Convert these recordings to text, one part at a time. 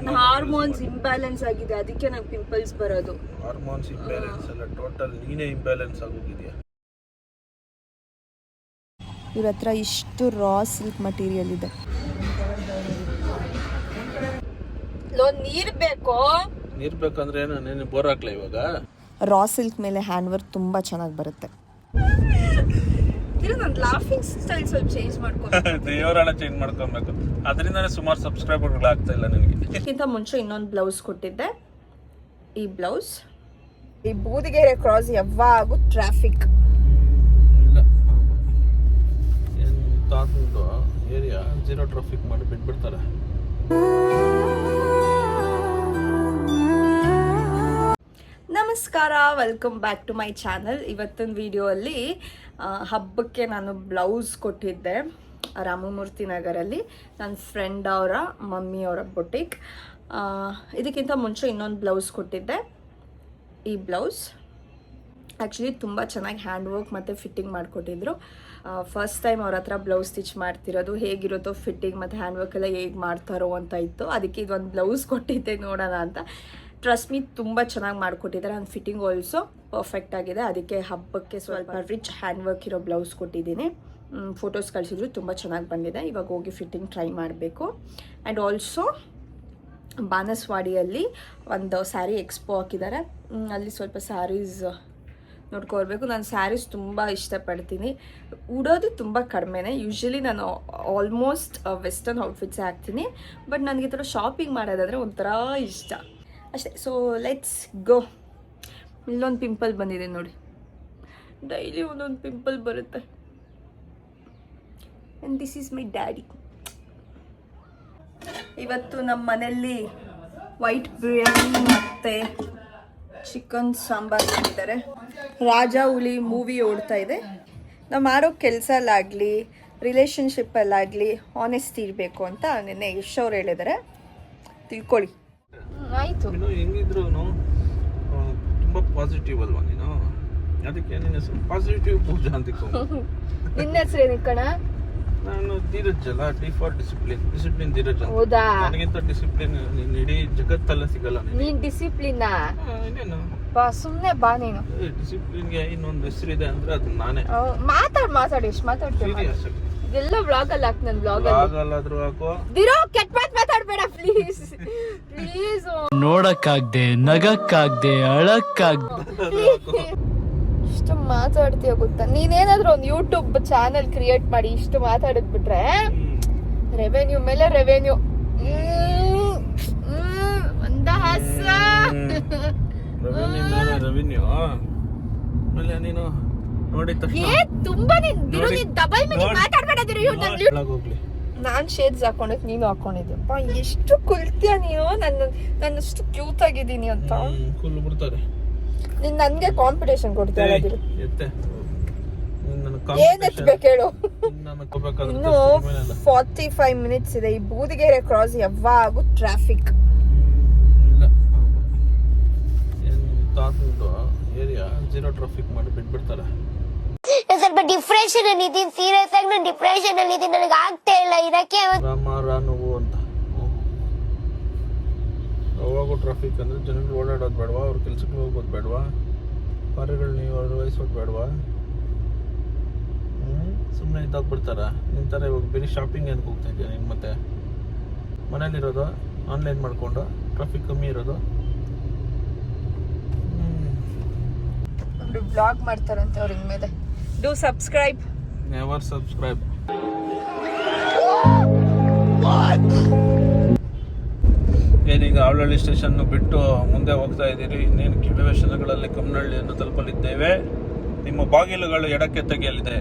ನನ್ನ hormones imbalance ಆಗಿದೆ, ಅದಕ್ಕೆ ನಂಗೆ ಪಿಂಪಲ್ಸ್ ಬರೋದು. ಹಾರ್ಮೋನ್ಸ್ ಇಂಬ್ಯಾಲೆನ್ಸ್ ಅಲ್ಲ, ಟೋಟಲ್ ನೀನೇ ಇಂಬ್ಯಾಲೆನ್ಸ್ ಆಗೋಗಿದ್ಯಾ. ಇವ್ರ ಹತ್ರ ಇಷ್ಟು ರಾ ಸಿಲ್ಕ್ ಮಟೀರಿಯಲ್ ಇದೆ. ನೀರ್ ಬೇಕಂದ್ರೆ ಏನು ಬೋರ್ ಹಾಕ್ಲ ಇವಾಗ. ರಾ ಸಿಲ್ಕ್ ಮೇಲೆ ಹ್ಯಾಂಡ್ ವರ್ಕ್ ತುಂಬಾ ಚೆನ್ನಾಗಿ ಬರುತ್ತೆ. ನಾನು ಲಾಫಿಂಗ್ ಸ್ಟೈಲ್ ಸ್ವಲ್ಪ ಚೇಂಜ್ ದೇವರಾಳ ಚೇಂಜ್ ಮಾಡ್ಕೊಬೇಕು, ಅದರಿಂದನೇ ಸುಮಾರು ಸಬ್ಸ್ಕ್ರೈಬರ್ಗಳು ಆಗ್ತಾ ಇಲ್ಲ ನನಗೆ. ಇದಕ್ಕಿಂತ ಮುಂಚೆ ಇನ್ನೊಂದು ಬ್ಲೌಸ್ ಕೊಟ್ಟಿದ್ದೆ. ಈ ಬ್ಲೌಸ್ ಈ ಬೂದಿಗೆರೆ ಕ್ರಾಸ್ ಯಾವಾಗೂ ಟ್ರಾಫಿಕ್. ಇಲ್ಲ ಏನು ತಾತಂದು ಏರಿಯಾ ಜೀರೋ ಟ್ರಾಫಿಕ್ ಮಾಡಿ ಬಿಟ್ಬಿಡ್ತಾರೆ. ನಮಸ್ಕಾರ, welcome back to my channel. ಇವತ್ತಿನ ವಿಡಿಯೋ ಅಲ್ಲಿ ಹಬ್ಬಕ್ಕೆ ನಾನು ಬ್ಲೌಸ್ ಕೊಟ್ಟಿದ್ದೆ ರಾಮಮೂರ್ತಿ ನಗರಲ್ಲಿ, ನನ್ನ ಫ್ರೆಂಡ್ ಅವರ ಮಮ್ಮಿಯವರ ಬೊಟಿಕ್. ಇದಕ್ಕಿಂತ ಮುಂಚೆ ಇನ್ನೊಂದು ಬ್ಲೌಸ್ ಕೊಟ್ಟಿದ್ದೆ. ಈ ಬ್ಲೌಸ್ ಆ್ಯಕ್ಚುಲಿ ತುಂಬ ಚೆನ್ನಾಗಿ ಹ್ಯಾಂಡ್ ವರ್ಕ್ ಮತ್ತು ಫಿಟ್ಟಿಂಗ್ ಮಾಡಿಕೊಟ್ಟಿದ್ರು. ಫಸ್ಟ್ ಟೈಮ್ ಅವ್ರ ಹತ್ರ ಬ್ಲೌಸ್ ಸ್ಟಿಚ್ ಮಾಡ್ತಿರೋದು, ಹೇಗಿರುತ್ತೋ ಫಿಟ್ಟಿಂಗ್ ಮತ್ತು ಹ್ಯಾಂಡ್ ವರ್ಕ್ ಎಲ್ಲ ಹೇಗೆ ಮಾಡ್ತಾರೋ ಅಂತ ಇತ್ತು. ಅದಕ್ಕೆ ಇದೊಂದು ಬ್ಲೌಸ್ ಕೊಟ್ಟಿದ್ದೆ ನೋಡೋಣ ಅಂತ. ಟ್ರಸ್ಟ್ ಮೀ ತುಂಬ ಚೆನ್ನಾಗಿ ಮಾಡಿಕೊಟ್ಟಿದ್ದಾರೆ. ನನ್ನ ಫಿಟ್ಟಿಂಗ್ ಆಲ್ಸೋ ಪರ್ಫೆಕ್ಟ್ ಆಗಿದೆ. ಅದಕ್ಕೆ ಹಬ್ಬಕ್ಕೆ ಸ್ವಲ್ಪ ರಿಚ್ ಹ್ಯಾಂಡ್ ವರ್ಕ್ ಇರೋ ಬ್ಲೌಸ್ ಕೊಟ್ಟಿದ್ದೀನಿ. ಫೋಟೋಸ್ ಕಳಿಸಿದ್ರು, ತುಂಬ ಚೆನ್ನಾಗಿ ಬಂದಿದೆ. ಇವಾಗ ಹೋಗಿ ಫಿಟ್ಟಿಂಗ್ ಟ್ರೈ ಮಾಡಬೇಕು. ಆ್ಯಂಡ್ ಆಲ್ಸೋ ಬಾನಸವಾಡಿಯಲ್ಲಿ ಒಂದು ಸ್ಯಾರಿ ಎಕ್ಸ್ಪೋ ಹಾಕಿದ್ದಾರೆ, ಅಲ್ಲಿ ಸ್ವಲ್ಪ ಸ್ಯಾರೀಸ್ ನೋಡ್ಕೊಳ್ಬೇಕು. ನಾನು ಸ್ಯಾರೀಸ್ ತುಂಬ ಇಷ್ಟಪಡ್ತೀನಿ. ಉಡೋದು ತುಂಬ ಕಡಿಮೆನೇ. ಯೂಶ್ವಲಿ ನಾನು ಆಲ್ಮೋಸ್ಟ್ ವೆಸ್ಟರ್ನ್ ಔಟ್ಫಿಟ್ಸೇ ಹಾಕ್ತೀನಿ, ಬಟ್ ನನಗೆ ಈ ಥರ ಶಾಪಿಂಗ್ ಮಾಡೋದಂದರೆ ಒಂಥರ ಇಷ್ಟ ಅಷ್ಟೇ. So let's go. ಇಲ್ಲೊಂದು ಪಿಂಪಲ್ ಬಂದಿದೆ ನೋಡಿ, ಡೈಲಿ ಒಂದೊಂದು ಪಿಂಪಲ್ ಬರುತ್ತೆ. And this is my daddy. ಇವತ್ತು ನಮ್ಮ ಮನೆಯಲ್ಲಿ ವೈಟ್ ಬಿರಿಯಾನಿ ಮತ್ತು ಚಿಕನ್ ಸಾಂಬಾರು ಮಾಡಿದ್ದಾರೆ. ರಾಜಾ ಹುಲಿ ಮೂವಿ ಓಡ್ತಾ ಇದೆ. ನಾವು ಮಾಡೋ ಕೆಲಸಲ್ಲಾಗಲಿ ರಿಲೇಷನ್ಶಿಪ್ಪಲ್ಲಾಗಲಿ ಆನೆಸ್ಟಿ ಇರಬೇಕು ಅಂತ ನಿನ್ನೆ ಯಶ್ ಅವ್ರು ಹೇಳಿದ್ದಾರೆ. ತಿಳ್ಕೊಳ್ಳಿ. ಆಯಿತು. ಹೆಂಗಿದ್ರು ತುಂಬ ಪಾಸಿಟಿವ್ ಅಲ್ವಾ ನೀನು, ಅದಕ್ಕೆ ನಿನ್ನ ಹೆಸರು ಪಾಸಿಟಿವ್ ಪೂಜಾ ಅಂತ. ನಿನ್ನ ಹೆಸರು ಏನಕ್ಕೆ ಕಣ? ನಾನು ಧೀರಜ್ ಅಲ್ಲ, ಡಿ ಫಾರ್ ಡಿಸಿಪ್ಲಿನ್ ಧೀರಜ್. ಹೌದಾ? ನನಗಿಂತ ಡಿಸಿಪ್ಲಿನ್ ಇಡೀ ಜಗತ್ತಲ್ಲ ಸಿಗಲ್ಲ. ನೀನ್ ಡಿಸಿಪ್ಲಿನ್ ಇನ್ನೇನು ಸುಮ್ನೆ ಬಾ ನೀನು. ಡಿಸಿಪ್ಲಿನ್ಗೆ ಇನ್ನೊಂದು ಹೆಸರಿದೆ ಅಂದ್ರೆ ಅದು ನಾನೇ. ಮಾತಾಡಿ ಎಷ್ಟು ಮಾತಾಡ್ತೀನಿ ಎಲ್ಲ ವ್ಲಾಗ್ ಅಲ್ಲಿ ಹಾಕ್. ನನ್ನ ವ್ಲಾಗ್ ಅಲ್ಲಾದ್ರೂ ಹಾಕೋ. ಕೆಟ್ಟ ಮಾತು ಮಾತಾಡ್ಬೇಡ ಪ್ಲೀಸ್ ಪ್ಲೀಸ್. ನೋಡಕ್ಕಾಗ್ದೆ, ನಗಕ್ಕಾಗ್ದೆ, ಅಳಕ್ಕಾಗ್ದೆ ಇಷ್ಟು ಮಾತಾಡ್ತೀಯ ಗೊತ್ತಾ? ನೀನೇನಾದ್ರೂ ಒಂದು ಯೂಟ್ಯೂಬ್ ಚಾನೆಲ್ ಕ್ರಿಯೇಟ್ ಮಾಡಿ ಇಷ್ಟು ಮಾತಾಡಕ್ ಬಿಟ್ರೆ ರೆವೆನ್ಯೂ ಮೇಲೆ ರೆವೆನ್ಯೂ. ಒಂದ ಹಾಸ ರೆವೆನ್ಯೂ ಆಮೇಲೆ ನೀನು ನೋಡಿದ ತಕ್ಷಣ ತುಂಬಾ ನೀನ್ ಡಬಲ್ ಮೀನಿಂಗ್ ಮಾತಾಡ್ಬೇಡ. ನಾನ್ ಶೇಡ್ಸ್ ಹಾಕೊಂಡಕ್ ನೀನು ಹಾಕೊಂಡಿದ್ಯಪ್ಪ. ಎಷ್ಟು ಕುಲ್ತೀಯ ನೀನು. ನನ್ನಷ್ಟು ಕ್ಯೂಟ್ ಆಗಿದ್ದೀನಿ ಅಂತ ಕುಲ್ಲು ಬಿಡ್ತಾರೆ. ನೀನ್ ನನ್ಗೆ ಕಾಂಪಿಟೇಷನ್ ಕೊಡ್ತೀಯ. ಏನ್ ಎತ್ಬೇಕು ಹೇಳು. ಇನ್ನು 45 ಮಿನಿಟ್ಸ್ ಇದೆ. ಈ ಬೂದಿಗೆರೆ ಕ್ರಾಸ್ ಯಾವಾಗೂ ಟ್ರಾಫಿಕ್. ಏರಿಯಾ ಜೀರೋ ಟ್ರಾಫಿಕ್ ಮಾಡಿ ಬಿಟ್ಬಿಡ್ತಾರೆ. ಸ್ವಲ್ಪ ಡಿಪ್ರೆಷನ್ ಅಲ್ಲಿ ಇದೀನಿ, ಸೀರಿಯಸ್ ಆಗಿ ನಾನು ಡಿಪ್ರೆಷನ್ ಅಲ್ಲಿ ಇದೀನಿ, ನನಗೆ ಆಗ್ತಾ ಇಲ್ಲ ಇರಕ್ಕೆ. ನೋವು ಅಂತ ಯಾವಾಗೂ ಟ್ರಾಫಿಕ್ ಅಂದ್ರೆ ಜನಗಳು ಓಡಾಡೋದು ಬೇಡವಾ, ಅವ್ರ ಕೆಲ್ಸಕ್ಕೆ ಹೋಗೋದು ಬೇಡವಾ, ಕಾರ್ಯಗಳು ನೀವು ನಿರ್ವಹಿಸೋದು ಬೇಡವಾ, ಸುಮ್ಮನೆ ಇದ್ದಾಗ್ಬಿಡ್ತಾರ. ನಿಂತರ ಇವಾಗ ಬೇರೆ ಶಾಪಿಂಗ್ ಏನಕ್ಕೆ ಹೋಗ್ತಾ ಇದೆಯಾ ನೀನು? ಮತ್ತೆ ಮನೇಲಿರೋದು ಆನ್ಲೈನ್ ಮಾಡ್ಕೊಂಡು ಟ್ರಾಫಿಕ್ ಕಮ್ಮಿ ಇರೋದು. ಬ್ಲಾಗ್ ಮಾಡ್ತಾರಂತೆ ಅವ್ರ ಇನ್ಮೇಲೆ. Do subscribe. Never subscribe. ಏನೀಗ ಆವಳಹಳ್ಳಿ ಸ್ಟೇಷನ್ ಬಿಟ್ಟು ಮುಂದೆ ಹೋಗ್ತಾ ಇದ್ದೀರಿ. ಇನ್ನೇನು ಕೆಲವೇ ಕ್ಷಣಗಳಲ್ಲಿ ಕಮ್ಮನಹಳ್ಳಿಯನ್ನು ತಲುಪಲಿದ್ದೇವೆ. ನಿಮ್ಮ ಬಾಗಿಲುಗಳು ಎಡಕ್ಕೆ ತೆಗೆಯಲಿದೆ.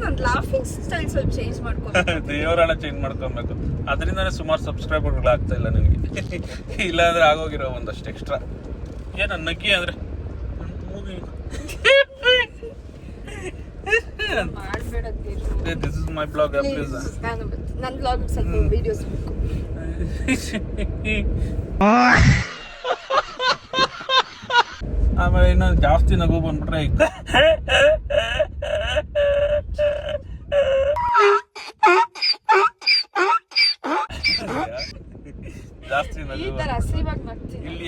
ನನ್ನ ಲಾಫಿಂಗ್ ಸ್ಟೈಲ್ ಸ್ವಲ್ಪ ಚೇಂಜ್ ಮಾಡ್ಕೊಂಡು ದೇವರಾಳ ಚೇಂಜ್ ಮಾಡ್ಕೊಬೇಕು, ಅದರಿಂದನೇ ಸುಮಾರು ಸಬ್ಸ್ಕ್ರೈಬರ್ಗಳು ಆಗ್ತಾ ಇಲ್ಲ ನನಗೆ. ಇಲ್ಲಾಂದ್ರೆ ಆಗೋಗಿರೋ ಒಂದಷ್ಟು ಎಕ್ಸ್ಟ್ರಾ. ಏನ ನಗ್ಗಿ ಅಂದ್ರೆ ದಿಸ್ ಇಸ್ ಮೈ ಬ್ಲಾಗ್. ನನ್ನ ಬ್ಲಾಗ್ ಸ್ವಲ್ಪ ವಿಡಿಯೋಸ್ ಬೇಕು. ಆಮೇಲೆ ಇನ್ನೊಂದು ಜಾಸ್ತಿ ನಗು ಬಂದ್ಬಿಟ್ರೆ ಜಾಸ್ತಿ ಈ ತರ ಹಸಿವಾಗಿ ನಗ್ತೀನಿ. ಇಲ್ಲಿ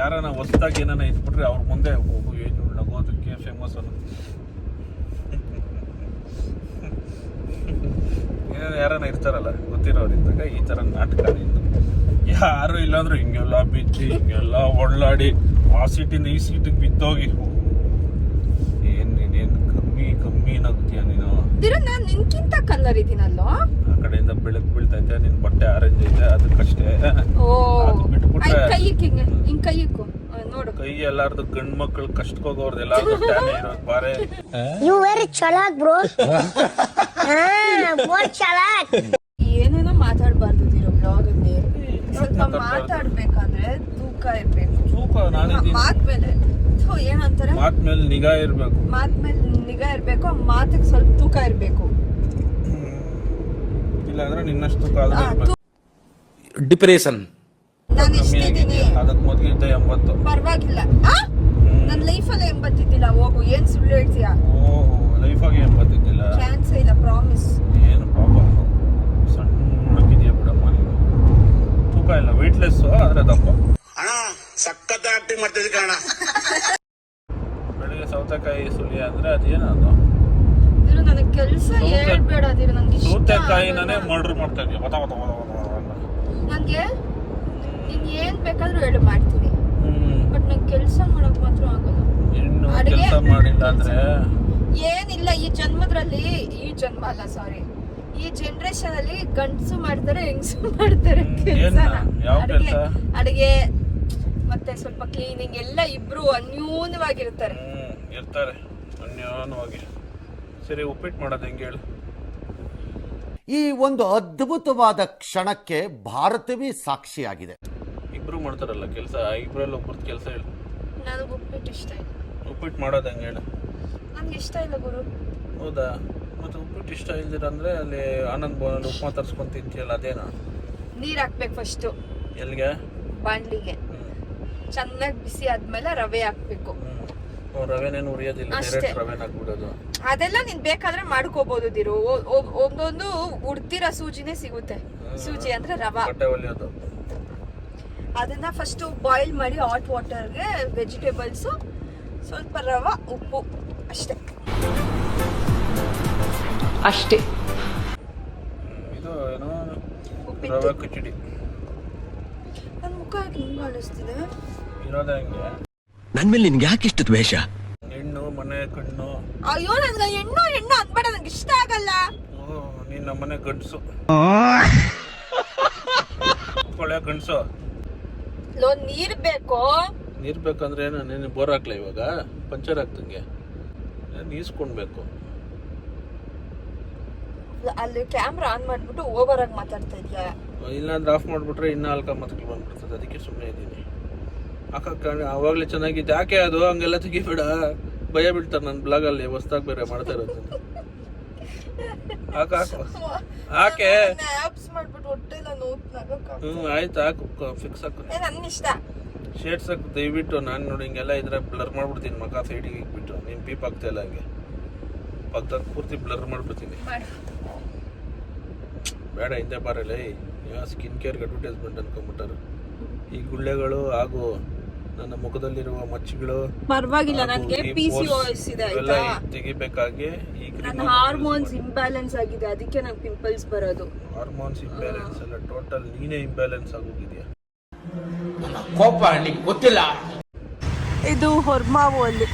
ಯಾರನ ಹೊಸದಾಗಿ ಏನಾನ ಇಟ್ಬಿಟ್ರೆ ಅವ್ರ ಮುಂದೆ ಹೋಗು ಏನು ನಗೋದಕ್ಕೆ ಫೇಮಸ್ ಅನ್ನೋದು. ಯಾರನ ಇರ್ತಾರಲ್ಲ ಗೊತ್ತಿರೋರಿದ್ದಾಗ ಈ ತರ ನಾಟಕ ನಿಂದು ಯಾರು ಇಲ್ಲಾಂದ್ರೆ ಹಿಂಗೆಲ್ಲ ಬಿಚ್ಚಿ ಹಿಂಗೆಲ್ಲ ಒಳ್ಳಾಡಿ ಆ ಸೀಟಿಂದ ಈ ಸೀಟಿಗೆ ಬಿದ್ದೋಗಿ ಏನ್ ಕಮ್ಮಿ ನಗ್ತೀಯ ನೀನು. ನಾನು ನಿನ್ಕಿಂತ ಕಲರ್ ಇದೀನಲ್ಲೋ. ಆ ಕಡೆಯಿಂದ ಬೆಳಕು ಬೀಳ್ತೈತೆ, ನಿನ್ ಬಟ್ಟೆ ಆರೆಂಜ್ ಐತೆ ಅದಕ್ಕಷ್ಟೇ. ಅದು ಬಿಟ್ಬಿಟ್ರೆ ಹಿಂಗ್ ಕೈಯಿಕ್ಕು ನೋಡು. ಕೈ ಎಲ್ಲಾರ್ದು ಗಂಡ್ ಮಕ್ಳು ಕಷ್ಟಕ್ಕೋಗೋರ್ದು ಎಲ್ಲಾರ್ದು ಟ್ಯಾನೆ ಇರೋದು ಬಾರೆ. ಯು ವೆರಿ ಚಲಾಕ್ ಬ್ರೋ. ಮೋರ್ ಚಲಾಕ್. ಏನೇನೋ ಮಾತಾಡ್ಬಾರ್ದು ಬ್ಲಾಗ್ ಅಲ್ಲಿ. ಸ್ವಲ್ಪ ಮಾತಾಡ್ಬೇಕಾದ್ರೆ ತೂಕ ಇರ್ಬೇಕು. ತೂಕ ನಾನಿದ್ದೀನಿ. ಮಾತ್ ಮೇಲೆ ಏನಂತಾರೆ, ಮಾತ್ ಮೇಲೆ ನಿಗಾ ಇರ್ಬೇಕು. ಮಾತ್ ಮೇಲೆ ನಿಗಾ ಇರ್ಬೇಕು, ಮಾತಿಗೆ ಸ್ವಲ್ಪ ತೂಕ ಇರ್ಬೇಕು. ಇಲ್ಲಾಂದ್ರೆ ನಿನ್ನಷ್ಟು ತೂಕ ಇರ್ಬೇಕು. ಡಿಪ್ರೆಷನ್ ನಾನು ಎಷ್ಟಿದ್ದೀನಿ ಅದಕ್ಕೆ ಮೊದಲಿದ್ದ 80. ಪರವಾಗಿಲ್ಲ. ನನ್ನ ಲೈಫಲ್ಲಿ 80 ಇದ್ದಿಲ್ಲ. ಹೋಗು, ಏನ್ ಸುಳ್ಳು ಹೇಳ್ತೀಯಾ? ಲೈಫಾಗಿ 80 ಇದ್ದಿಲ್ಲ. ಚಾನ್ಸ್ ಇಲ್ಲ, ಪ್ರಾಮಿಸ್. ಏನು ಪಾಪ ಸಣ್ಣಕ್ಕಿದೆಯಾ ಬಿಡಮ್ಮ ನೀನು. ತೂಕ ಇಲ್ಲ, ವೆಯ್ಟ್ಲೆಸ್ ಆದ್ರೆ ದಪ್ಪ. ಸಖತ್ ಆಕ್ಟಿಂಗ್ ಮಾಡ್ತಿದ್ದೆ ಕಾರಣ. ಬೆಳಿಗ್ಗೆ ಸೌತೆಕಾಯಿ ಸುಲಿ ಅಂದ್ರೆ ಅದೇನದು ನನಗೆ ಕೆಲಸ ಹೇಳ್ಬೇಡ. ನಂಗೆ ಸೌತೆಕಾಯಿನೇ ಮರ್ಡರ್ ಮಾಡ್ತಾ ಇದೀಯ. ನಂಗೆ ನೀನ್ ಏನ್ ಬೇಕಾದ್ರೂ ಹೇಳು, ಮಾಡ್ತೀನಿ. ಬಟ್ ನಂಗೆ ಕೆಲಸ ಮಾಡಕ್ ಮಾತ್ರ ಆಗಲ್ಲ. ಇನ್ನು ಕೆಲಸ ಮಾಡಿಲ್ಲ ಅಂದ್ರೆ ಏನಿಲ್ಲ. ಈ ಜನ್ಮದ್ರಲ್ಲಿ, ಈ ಜನ್ಮ ಅಲ್ಲ ಸಾರಿ, ಈ ಜನರೇಷನ್ ಅಲ್ಲಿ ಗಂಡಸು ಮಾಡ್ತಾರೆ, ಹೆಂಗಸು ಮಾಡ್ತಾರೆ ಕೆಲಸನ. ಯಾವ ಕೆಲಸ? ಅಡಿಗೆ ಮತ್ತೆ ಸ್ವಲ್ಪ ಕ್ಲೀನಿಂಗ್ ಎಲ್ಲ ಇಬ್ರು ಅನ್ಯೂನ್ಯವಾಗಿರ್ತಾರೆ. ಇರ್ತಾರೆ ಅನ್ಯೋನ್ಯವಾಗಿ. ಸರಿ, ಉಪ್ಪಿಟ್ಟು ಮಾಡೋದು ಹೆಂಗೆ ಹೇಳು? ಈ ಒಂದು ಅದ್ಭುತವಾದ ಕ್ಷಣಕ್ಕೆ ಭಾರತವೇ ಸಾಕ್ಷಿಯಾಗಿದೆ. ಇಬ್ರು ಮಾಡ್ತಾರಲ್ಲ ಕೆಲಸ, ಇಬ್ರಲ್ಲಿ ಒಬ್ಬರದ್ದು ಕೆಲಸ ಹೇಳು. ನನಗೆ ಉಪ್ಪಿಟ್ಟು ಇಷ್ಟ ಇಲ್ಲ. ಉಪ್ಪಿಟ್ಟು ಮಾಡೋದು ಹೆಂಗೆ ಹೇಳು? ನನ್ಗೆ ಇಷ್ಟ ಇಲ್ಲ ಗುರು. ಹೌದಾ? ಮತ್ತೆ ಉಪ್ಪಿಟ್ಟು ಇಷ್ಟ ಇಲ್ದಿರ ಅಂದ್ರೆ ಅಲ್ಲಿ ಆನಂದ್ ಭವನಲ್ಲಿ ಉಪ್ಮಾ ತರ್ಸ್ಕೊಂಡ್ ತಿಂತೀಯಲ್ಲ, ಅದೇನಾ? ನೀರ್ ಹಾಕ್ಬೇಕು ಫಸ್ಟು ಎಲ್ಲಿಗೆ? ಬಾಂಡ್ಲಿಗೆ. ಚೆನ್ನಾಗಿ ಬಿಸಿ ಆದ್ಮೇಲೆ ರವೆ ಹಾಕ್ಬೇಕು. ರವೆನೇನು ಉರಿಯೋದಿಲ್ಲ, ಡೈರೆಕ್ಟ್ ರವೆನ ಹಾಕ್ಬಿಡೋದು. ಅದೆಲ್ಲ ನೀನ್ ಬೇಕಾದ್ರೆ ಮಾಡ್ಕೋಬಹುದು ದಿರು. ಒಂದೊಂದು ಉಡ್ದಿರೋ ಸೂಜಿನೇ ಸಿಗುತ್ತೆ. ಸೂಜಿ ಅಂದ್ರೆ ರವಾ. ಬಟ್ಟೆ ಹೊಲಿಯೋದು. ಅದನ್ನ ಫಸ್ಟ್ ಬಾಯ್ಲ್ ಮಾಡಿ ಹಾಟ್ ವಾಟರ್ಗೆ ವೆಜಿಟೇಬಲ್ಸ್, ಸ್ವಲ್ಪ ರವಾ, ಉಪ್ಪು, ಅಷ್ಟೇ. ಇದು ಏನೋ ಉಪ್ಪಿಟ್ಟು. ರವೆ ಕಿಚಡಿ. ನನ್ನ ಮುಖ ಹಿಂಗ್ ಕಾಣಿಸ್ತಿದೆ. ಇರೋದೇ ಹಂಗೆ. ನನ್ ಮೇಲೆ ನಿನ್ಗೆ ಯಾಕೆ ಇಷ್ಟ ದ್ವೇಷ? ಹೆಣ್ಣು ಮನೆ ಕಣ್ಣು. ಅಯ್ಯೋ, ನನ್ಗೆ ಹೆಣ್ಣು ಅನ್ಬೇಡ, ನಂಗೆ ಇಷ್ಟ ಆಗಲ್ಲ. ನೀನ್ ನಮ್ಮನೆ ಗಂಡ್ಸು. ಕೊಳೆ ಗಂಡ್ಸು. ನೀರ್ ಬೇಕು. ನೀರ್ ಬೇಕಂದ್ರೆ ನೀನು ಬೋರ್ ಹಾಕ್ಲ ಇವಾಗ? ಪಂಚರ್ ಆಗ್ತಂಗೆ ನೀಸ್ಕೊಳ್ಬೇಕು. ಅಲ್ಲಿ ಕ್ಯಾಮ್ರಾ ಆನ್ ಮಾಡ್ಬಿಟ್ಟು ಓವರ್ ಆಗಿ ಮಾತಾಡ್ತಾ ಇದೀಯಾ? ಇಲ್ಲಾಂದ್ರೆ ಆಫ್ ಮಾಡ್ಬಿಟ್ರೆ ಇನ್ನ ಅಲ್ಕ ಮತ್ಗಳು ಬಂದ್ಬಿಡ್ತದೆ. ಅದಕ್ಕೆ ಸುಮ್ಮನೆ ಇದ್ದೀನಿ. ಅವಾಗ್ಲೇ ಚೆನ್ನಾಗಿತ್ತು. ಯಾಕೆ ಅದು ಹಂಗೆಲ್ಲ ತೆಗಿಬೇಡ, ಭಯ ಬೀಳ್ತಾರೆ ನನ್ನ ಬ್ಲಾಗಲ್ಲಿ. ಹೊಸ್ದಾಗಿ ಬೇರೆ ಮಾಡ್ತಾ ಇರೋದು. ಹಾಕೆ ಆಯ್ತು, ಹಾಕು, ಫಿಕ್ಸ್ ಹಾಕು. ನನ್ನ ಇಷ್ಟ. ಶೇಡ್ಸ್ ಹಾಕು ದಯವಿಟ್ಟು. ನಾನು ನೋಡಿ ಹಿಂಗೆಲ್ಲ ಇದ್ರೆ ಬ್ಲರ್ ಮಾಡ್ಬಿಡ್ತೀನಿ. ಮಗ ಸೈಡಿಗೆ ಇಟ್ಬಿಟ್ಟು ನೀನು ಪೀಪ್ ಆಗ್ತಾ ಇಲ್ಲ, ಹಂಗೆ ಪಕ್ಕದಾಗ ಪೂರ್ತಿ ಬ್ಲರ್ ಮಾಡ್ಬಿಡ್ತೀನಿ. ಬೇಡ, ಹಿಂದೆ ಬಾರಲ್ಲ. Skin ಕೇರ್ಗೆ advertisement ಅನ್ಕೊಂಡ್ಬಿಟ್ಟಾರೆ. ಈ ಗುಳ್ಳೆಗಳು ಹಾಗೂ ನನ್ನ ಮುಖದಲ್ಲಿರುವ ಮಚ್ಚುಗಳು ಪರವಾಗಿಲ್ಲ. ನನಗೆ PCOS ಇದೆ ಆಯ್ತಾ? ತೆಗಿಬೇಕಾಗಿ ನನ್ನ ಹಾರ್ಮೋನ್ಸ್ ಇಂಬ್ಯಾಲೆನ್ಸ್ ಆಗಿದೆ, ಅದಕ್ಕೆ ನಂಗೆ ಪಿಂಪಲ್ಸ್ ಬರೋದು. ಹಾರ್ಮೋನ್ಸ್ ಇಂಬ್ಯಾಲೆನ್ಸ್ ಅಲ್ಲ, ಟೋಟಲ್ ನೀನೇ ಇಂಬ್ಯಾಲೆನ್ಸ್ ಆಗೋಗಿದ್ಯಾ. ಕೋಪ ನಿಂಗೆ ಗೊತ್ತಿಲ್ಲ. ಇದು ಹೊರ್ಮಾವು ಅಲ್ಲಿ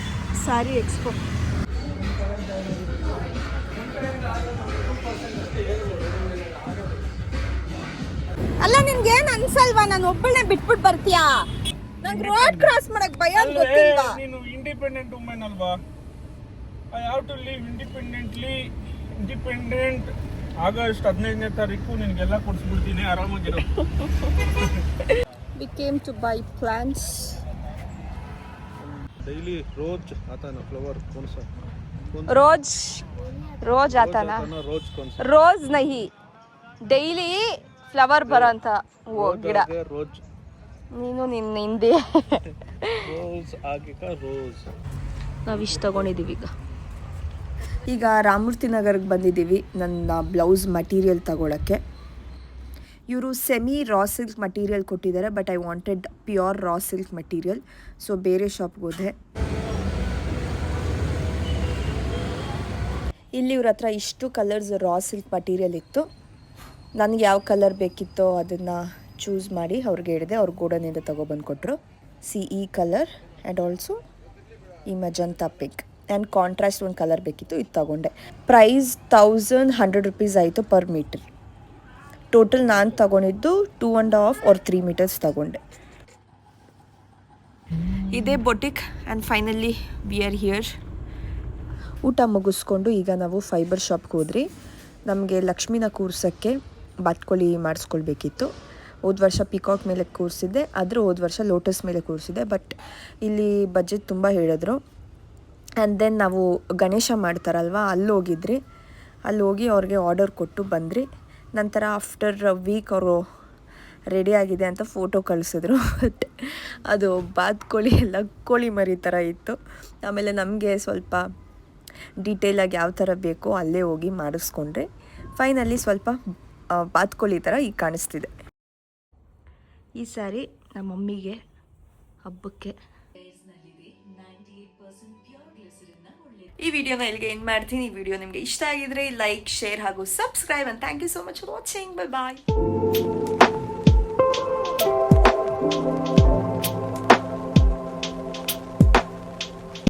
ಸಾರಿ ಎಕ್ಸ್ಪೋ. ಅಲ್ಲ, ನಿನ್ಗೆ ಏನ್ ಅನ್ಸಲ್ವಾ? ನಾನು ಒಬ್ಬಳನ್ನೇ ಬಿಟ್ಬಿಟ್ಟು ಬರ್ತೀಯಾ? ನಂಗೆ ರೋಡ್ ಕ್ರಾಸ್ ಮಾಡಕ್ ಭಯ ಗೊತ್ತಿಲ್ವಾ? ನೀನು ಇಂಡಿಪೆಂಡೆಂಟ್ ವುಮೆನ್ ಅಲ್ವಾ? I have to live independent. August 15ನೇ ತಾರೀಕು ನಿನಗೆಲ್ಲ ಕೊಡಿಸ್ಬಿಡ್ತೀನಿ, ಆರಾಮಾಗಿರೋ. We came to buy plants. Daily rose ಆತಾನ ಫ್ಲವರ್ ಕौन-सा? रोज आता ना. ರೋಜ್ कौन-सा? रोज नहीं, ಡೈಲಿ ಫ್ಲವರ್ ಬರೋಂಥ ಗಿಡ. ರೋಜ್. ನೀನು ನಿನ್ನ ಹಿಂದೆ ರೋಸ್ ಆಗಿಕ ರೋಸ್. ನಾವಿಷ್ಟು ತಗೊಂಡಿದ್ದೀವಿ. ಈಗ ರಾಮಮೂರ್ತಿ ನಗರಕ್ಕೆ ಬಂದಿದ್ದೀವಿ ನನ್ನ ಬ್ಲೌಸ್ ಮಟೀರಿಯಲ್ ತಗೊಳ್ಳೋಕ್ಕೆ. ಇವರು ಸೆಮಿ ರಾ ಸಿಲ್ಕ್ ಮಟೀರಿಯಲ್ ಕೊಟ್ಟಿದ್ದಾರೆ, but I wanted pure raw silk material, so ಬೇರೆ ಶಾಪ್ಗೆ ಹೋದೆ. ಇಲ್ಲಿ ಇವ್ರ ಹತ್ರ ಇಷ್ಟು ಕಲರ್ಸ್ ರಾ ಸಿಲ್ಕ್ ಮಟೀರಿಯಲ್ ಇತ್ತು. ನನಗೆ ಯಾವ ಕಲರ್ ಬೇಕಿತ್ತೋ ಅದನ್ನು ಚೂಸ್ ಮಾಡಿ ಅವ್ರಿಗೆ ಹೇಳಿದೆ. ಅವ್ರು ಗೋಡನಿಂದ ತೊಗೊಬಂದು ಕೊಟ್ಟರು. ಈ ಕಲರ್ ಆ್ಯಂಡ್ ಆಲ್ಸೋ ಈ ಮಜಂತಾ ಪಿಂಕ್ ಆ್ಯಂಡ್ ಕಾಂಟ್ರಾಸ್ಟ್ ಒಂದು ಕಲರ್ ಬೇಕಿತ್ತು, ಇದು ತೊಗೊಂಡೆ. ಪ್ರೈಸ್ 1100 rupees ಆಯಿತು ಪರ್ ಮೀಟರ್. ಟೋಟಲ್ ನಾನು ತಗೊಂಡಿದ್ದು 2.5 or 3 meters ತಗೊಂಡೆ. ಇದೇ boutique and finally we are here. ಊಟ ಮುಗಿಸ್ಕೊಂಡು ಈಗ ನಾವು ಫೈಬರ್ ಶಾಪ್ಗೆ ಹೋದ್ರಿ. ನಮಗೆ ಲಕ್ಷ್ಮಿನ ಕೂರ್ಸೋಕ್ಕೆ ಬಾತ್ಕೋಳಿ ಮಾಡಿಸ್ಕೊಳ್ಬೇಕಿತ್ತು. ಹೋದ ವರ್ಷ ಪಿಕಾಕ್ ಮೇಲೆ ಕೂರಿಸಿದ್ದೆ, ಆದರೂ ಹೋದ ವರ್ಷ ಲೋಟಸ್ ಮೇಲೆ ಕೂರಿಸಿದ್ದೆ. ಬಟ್ ಇಲ್ಲಿ ಬಜೆಟ್ ತುಂಬ ಹೇಳಿದ್ರು. ಆ್ಯಂಡ್ ದೆನ್ ನಾವು ಗಣೇಶ ಮಾಡ್ತಾರಲ್ವ, ಅಲ್ಲಿ ಹೋಗಿದ್ರಿ. ಅಲ್ಲಿ ಹೋಗಿ ಅವ್ರಿಗೆ ಆರ್ಡರ್ ಕೊಟ್ಟು ಬಂದ್ರಿ. ನಂತರ ಆಫ್ಟರ್ ವೀಕ್ ಅವರು ರೆಡಿ ಆಗಿದೆ ಅಂತ ಫೋಟೋ ಕಳಿಸಿದ್ರು. ಬಟ್ ಅದು ಬಾತ್ಕೋಳಿ ಎಲ್ಲ ಕೋಳಿ ಮರಿ ಥರ ಇತ್ತು. ಆಮೇಲೆ ನಮಗೆ ಸ್ವಲ್ಪ ಡೀಟೇಲಾಗಿ ಯಾವ ಥರ ಬೇಕೋ ಅಲ್ಲೇ ಹೋಗಿ ಮಾಡಿಸ್ಕೊಂಡ್ರೆ ಫೈನಲಿ ಸ್ವಲ್ಪ ಬಾತ್ಕೋಳಿ ಥರ ಈಗ ಕಾಣಿಸ್ತಿದೆ. ಈ ಸಾರಿ ನಮ್ಮ ಮಮ್ಮಿಗೆ ಹಬ್ಬಕ್ಕೆ ಈ ವಿಡಿಯೋನ ಇಲ್ಲಿಗೆ ಎಂಡ್ ಮಾಡ್ತೀನಿ. ಈ ವಿಡಿಯೋ ನಿಮಗೆ ಇಷ್ಟ ಆಗಿದ್ರೆ ಲೈಕ್, ಶೇರ್ ಹಾಗೂ subscribe and thank you so much for watching. Bye bye.